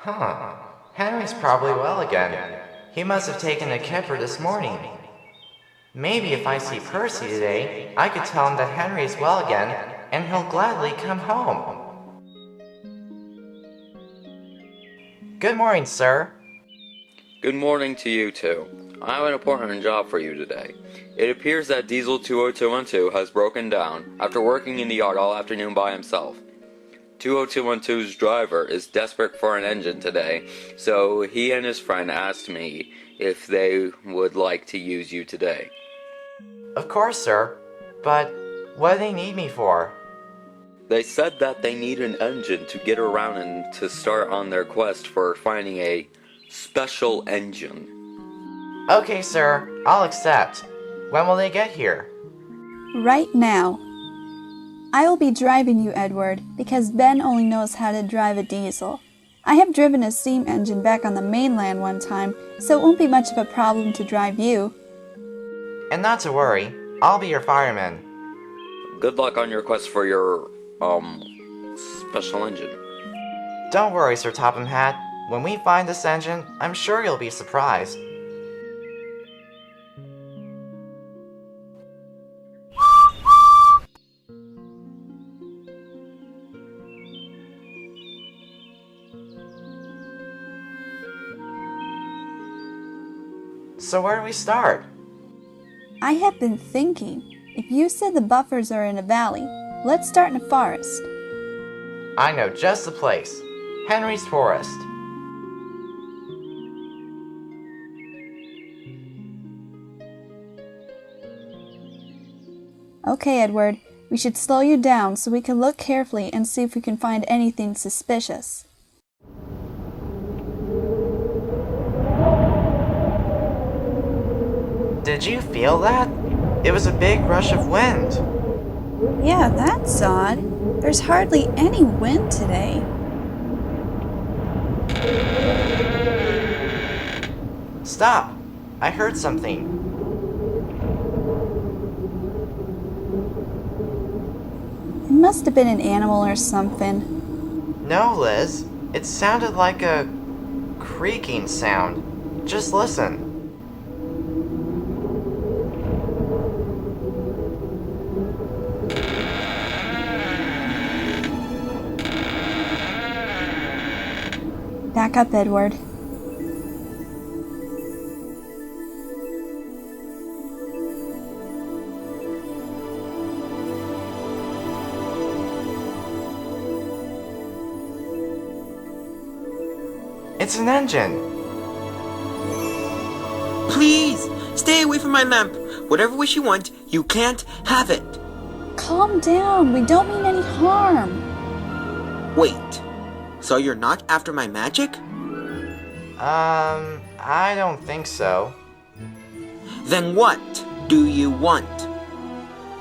Henry's probably well again. He must have taken a kipper this morning. Maybe if I see Percy today, I could tell him that Henry is well again, and he'll gladly come home. Good morning, sir. Good morning to you too. I have an important job for you today. It appears that Diesel 20212 has broken down after working in the yard all afternoon by himself. 20212's driver is desperate for an engine today, so he and his friend asked me if they would like to use you today. Of course, sir. But what do they need me for? They said that they need an engine to get around and to start on their quest for finding a special engine. Okay, sir. I'll accept. When will they get here? Right now. I will be driving you, Edward, because Ben only knows how to drive a diesel. I have driven a steam engine back on the mainland one time, so it won't be much of a problem to drive you. And not to worry, I'll be your fireman. Good luck on your quest for your, special engine. Don't worry, Sir Topham Hatt. When we find this engine, I'm sure you'll be surprised. So where do we start? I have been thinking. If you said the buffers are in a valley, let's start in a forest. I know just the place. Henry's Forest. Okay, Edward, we should slow you down so we can look carefully and see if we can find anything suspicious. Did you feel that? It was a big rush of wind. Yeah, that's odd. There's hardly any wind today. Stop! I heard something. It must have been an animal or something. No, Liz. It sounded like a creaking sound. Just listen. Back up, Edward. It's an engine. Please, stay away from my lamp. Whatever wish you want, you can't have it. Calm down. We don't mean any harm. Wait, so you're not after my magic? I don't think so. Then what do you want?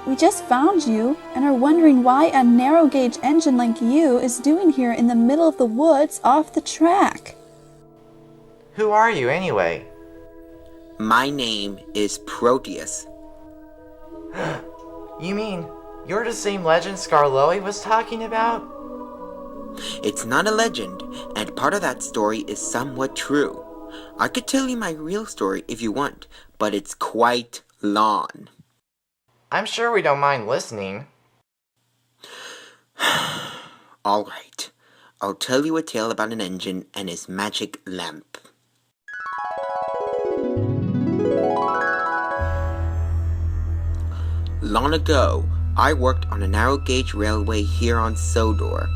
We just found you and are wondering why a narrow gauge engine like you is doing here in the middle of the woods off the track. Who are you anyway? My name is Proteus. You mean you're the same legend Skarloey was talking about? It's not a legend, and part of that story is somewhat true. I could tell you my real story if you want, but it's quite long. I'm sure we don't mind listening. All right, I'll tell you a tale about an engine and his magic lamp. Long ago, I worked on a narrow gauge railway here on Sodor.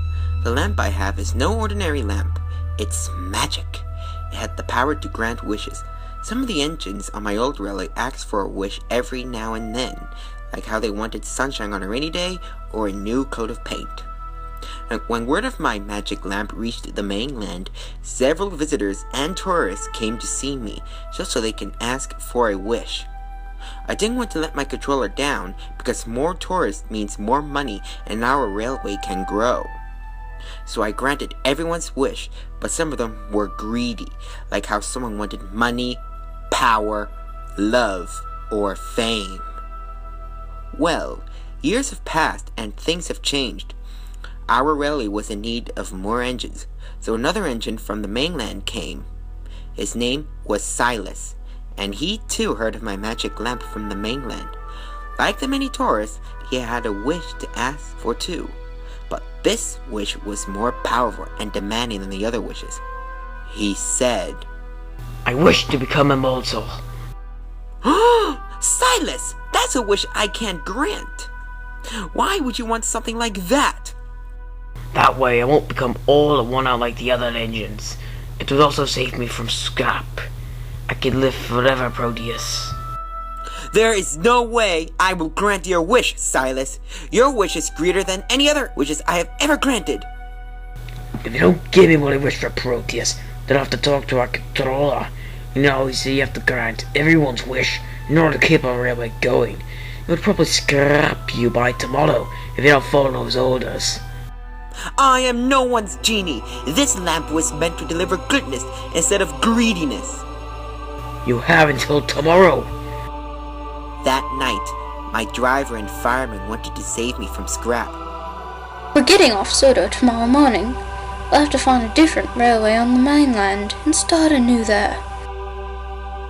The lamp I have is no ordinary lamp. It's magic. It had the power to grant wishes. Some of the engines on my old railway asked for a wish every now and then, like how they wanted sunshine on a rainy day or a new coat of paint. And when word of my magic lamp reached the mainland, several visitors and tourists came to see me just so they can ask for a wish. I didn't want to let my controller down because more tourists means more money and our railway can grow. So I granted everyone's wish, but some of them were greedy, like how someone wanted money, power, love, or fame. Well, years have passed and things have changed. our railway was in need of more engines, so another engine from the mainland came. His name was Silas, and he too heard of my magic lamp from the mainland. Like the many tourists, he had a wish to ask for too, but this wish was more powerful and demanding than the other wishes. He said, I wish to become immortal. Silas, that's a wish I can't grant. Why would you want something like that? That way I won't become all worn out like the other engines. It would also save me from scrap. I could live forever, Proteus. There is no way I will grant your wish, Silas. Your wish is greater than any other wishes I have ever granted. If you don't give me what I wish for, Proteus, then I'll have to talk to our controller. You know, you see, you have to grant everyone's wish in order to keep our railway going. He would probably scrap you by tomorrow if you don't follow his orders. I am no one's genie. This lamp was meant to deliver goodness instead of greediness. You have until tomorrow. That night, my driver and fireman wanted to save me from scrap. We're getting off Sodor tomorrow morning. We'll have to find a different railway on the mainland and start anew there.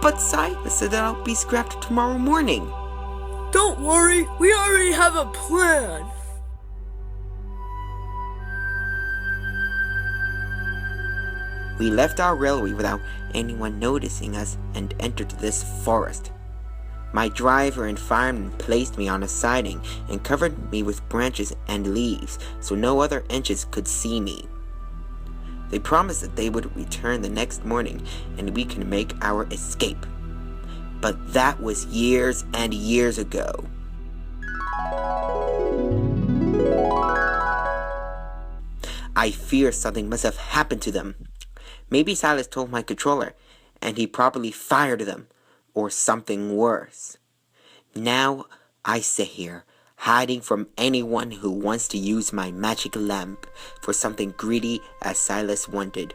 But Silas said that I'll be scrapped tomorrow morning. Don't worry, we already have a plan. We left our railway without anyone noticing us and entered this forest. My driver and fireman placed me on a siding and covered me with branches and leaves so no other engines could see me. They promised that they would return the next morning and we could make our escape. But that was years and years ago. I fear something must have happened to them. Maybe Silas told my controller, and he probably fired them, or something worse. Now I sit here, hiding from anyone who wants to use my magic lamp for something greedy as Silas wanted.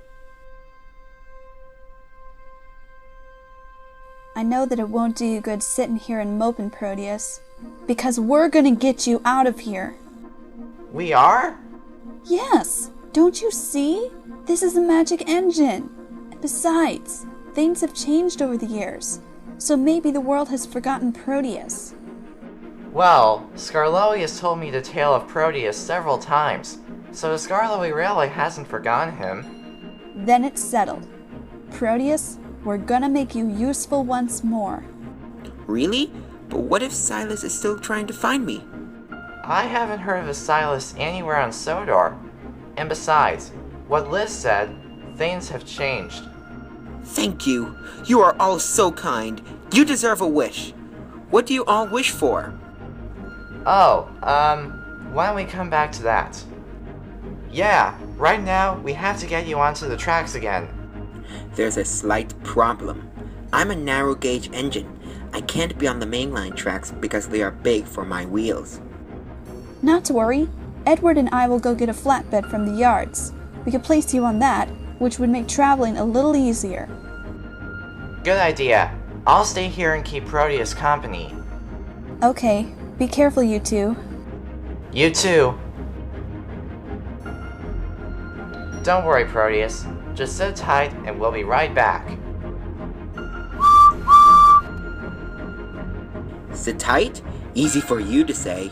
I know that it won't do you good sitting here and moping, Proteus, because we're gonna get you out of here. We are? Yes, don't you see? This is a magic engine. Besides, things have changed over the years, so maybe the world has forgotten Proteus. Well, Skarloey has told me the tale of Proteus several times, so the Skarloey Railway hasn't forgotten him. Then it's settled. Proteus, we're gonna make you useful once more. Really? But what if Silas is still trying to find me? I haven't heard of a Silas anywhere on Sodor. And besides, what Liz said, things have changed. Thank you. You are all so kind. You deserve a wish. What do you all wish for? Oh, why don't we come back to that? Yeah, right now, we have to get you onto the tracks again. There's a slight problem. I'm a narrow gauge engine. I can't be on the mainline tracks because they are big for my wheels. Not to worry, Edward and I will go get a flatbed from the yards. We could place you on that, which would make traveling a little easier. Good idea. I'll stay here and keep Proteus company. Okay, be careful you two. You too. Don't worry, Proteus. Just sit tight and we'll be right back. Sit tight? Easy for you to say.